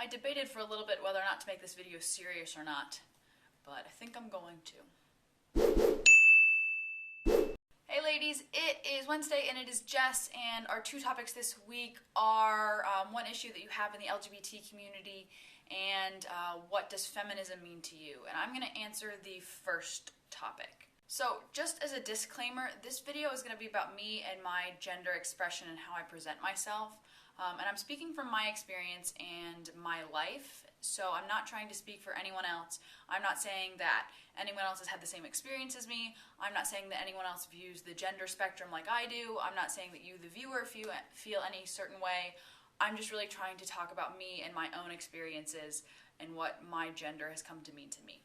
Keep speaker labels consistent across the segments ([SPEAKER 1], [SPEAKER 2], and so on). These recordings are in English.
[SPEAKER 1] I debated for a little bit whether or not to make this video serious or not, but I think I'm going to. Hey ladies, it is Wednesday and it is Jess, and our two topics this week are one issue that you have in the LGBT community and what does feminism mean to you? And I'm going to answer the first topic. So just as a disclaimer, this video is going to be about me and my gender expression and how I present myself. And I'm speaking from my experience and my life, so I'm not trying to speak for anyone else. I'm not saying that anyone else has had the same experience as me. I'm not saying that anyone else views the gender spectrum like I do. I'm not saying that you, the viewer, feel any certain way. I'm just really trying to talk about me and my own experiences and what my gender has come to mean to me.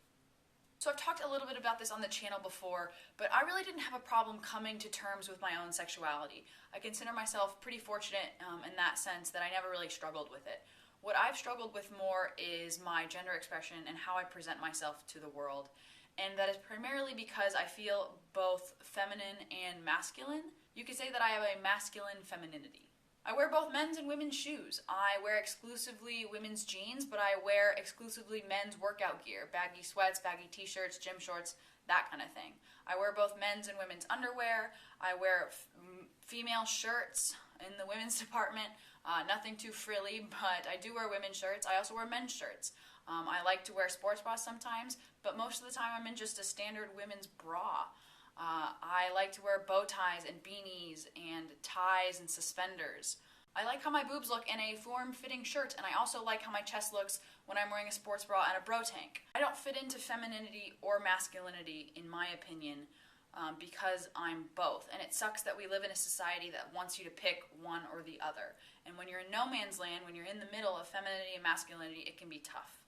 [SPEAKER 1] So I've talked a little bit about this on the channel before, but I really didn't have a problem coming to terms with my own sexuality. I consider myself pretty fortunate in that sense that I never really struggled with it. What I've struggled with more is my gender expression and how I present myself to the world. And that is primarily because I feel both feminine and masculine. You could say that I have a masculine femininity. I wear both men's and women's shoes. I wear exclusively women's jeans, but I wear exclusively men's workout gear, baggy sweats, baggy t-shirts, gym shorts, that kind of thing. I wear both men's and women's underwear. I wear female shirts in the women's department, nothing too frilly, but I do wear women's shirts. I also wear men's shirts. I like to wear sports bras sometimes, but most of the time I'm in just a standard women's bra. I like to wear bow ties and beanies and ties and suspenders. I like how my boobs look in a form-fitting shirt, and I also like how my chest looks when I'm wearing a sports bra and a bro tank. I don't fit into femininity or masculinity, in my opinion, because I'm both. And it sucks that we live in a society that wants you to pick one or the other. And when you're in no man's land, when you're in the middle of femininity and masculinity, it can be tough.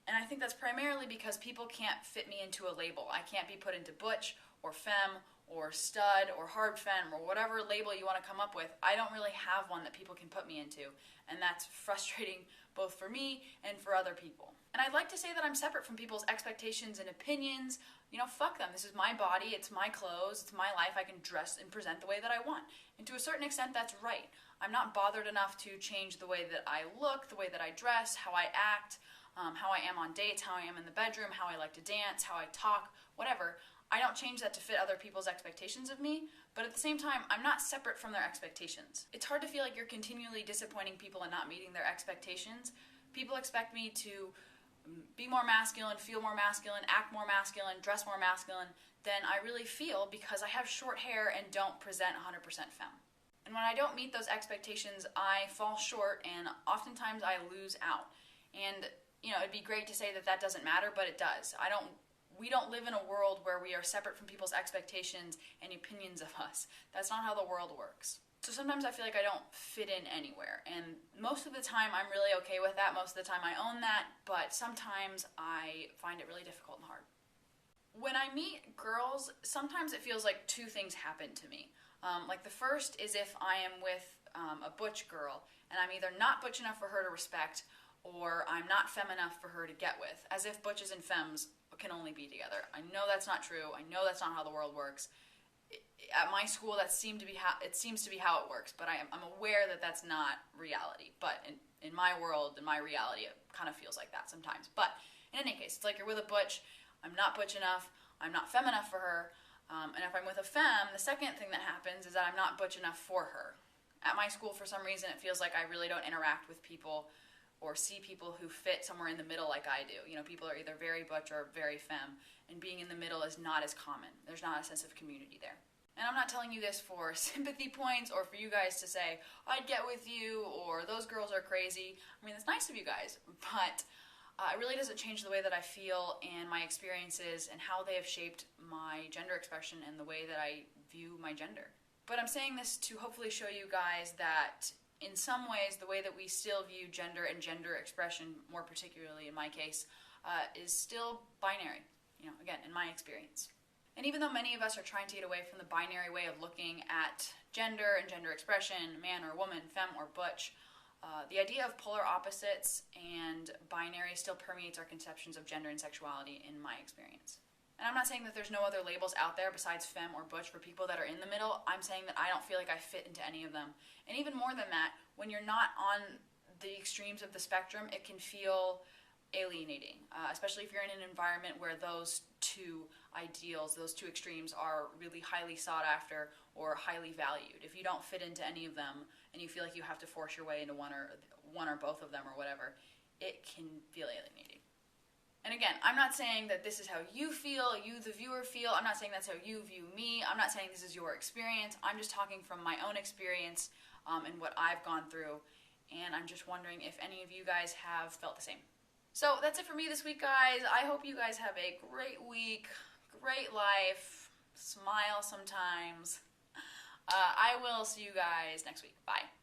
[SPEAKER 1] And I think that's primarily because people can't fit me into a label. I can't be put into butch or femme or stud or hard femme or whatever label you want to come up with. I don't really have one that people can put me into, and that's frustrating both for me and for other people. And I'd like to say that I'm separate from people's expectations and opinions. You know, fuck them. This is my body, it's my clothes, it's my life. I can dress and present the way that I want. And to a certain extent, that's right. I'm not bothered enough to change the way that I look, the way that I dress, how I act, how I am on dates, how I am in the bedroom, how I like to dance, how I talk, whatever. I don't change that to fit other people's expectations of me, but at the same time, I'm not separate from their expectations. It's hard to feel like you're continually disappointing people and not meeting their expectations. People expect me to be more masculine, feel more masculine, act more masculine, dress more masculine than I really feel because I have short hair and don't present 100% femme. And when I don't meet those expectations, I fall short and oftentimes I lose out. And you know, it'd be great to say that that doesn't matter, but it does. We don't live in a world where we are separate from people's expectations and opinions of us. That's not how the world works. So sometimes I feel like I don't fit in anywhere, and most of the time I'm really okay with that. Most of the time I own that, but sometimes I find it really difficult and hard. When I meet girls, sometimes it feels like two things happen to me. Like the first is if I am with a butch girl, and I'm either not butch enough for her to respect, or I'm not femme enough for her to get with, as if butches and femmes can only be together. I know that's not true. I know that's not how the world works. At my school, it seems to be how it works, but I'm aware that that's not reality. But in my world, in my reality, it kind of feels like that sometimes. But in any case, it's like you're with a butch, I'm not butch enough, I'm not femme enough for her, and if I'm with a femme, the second thing that happens is that I'm not butch enough for her. At my school, for some reason, it feels like I really don't interact with people or see people who fit somewhere in the middle like I do. You know, people are either very butch or very femme, and being in the middle is not as common. There's not a sense of community there. And I'm not telling you this for sympathy points or for you guys to say, I'd get with you, or those girls are crazy. I mean, it's nice of you guys, but it really doesn't change the way that I feel and my experiences and how they have shaped my gender expression and the way that I view my gender. But I'm saying this to hopefully show you guys that in some ways, the way that we still view gender and gender expression, more particularly in my case, is still binary, you know, again, in my experience. And even though many of us are trying to get away from the binary way of looking at gender and gender expression, man or woman, femme or butch, the idea of polar opposites and binary still permeates our conceptions of gender and sexuality in my experience. And I'm not saying that there's no other labels out there besides femme or butch for people that are in the middle. I'm saying that I don't feel like I fit into any of them. And even more than that, when you're not on the extremes of the spectrum, it can feel alienating, especially if you're in an environment where those two ideals, those two extremes are really highly sought after or highly valued. If you don't fit into any of them and you feel like you have to force your way into one or both of them or whatever, it can feel alienating. And again, I'm not saying that this is how you feel, you the viewer feel. I'm not saying that's how you view me. I'm not saying this is your experience. I'm just talking from my own experience and what I've gone through. And I'm just wondering if any of you guys have felt the same. So that's it for me this week, guys. I hope you guys have a great week, great life, smile sometimes. I will see you guys next week. Bye.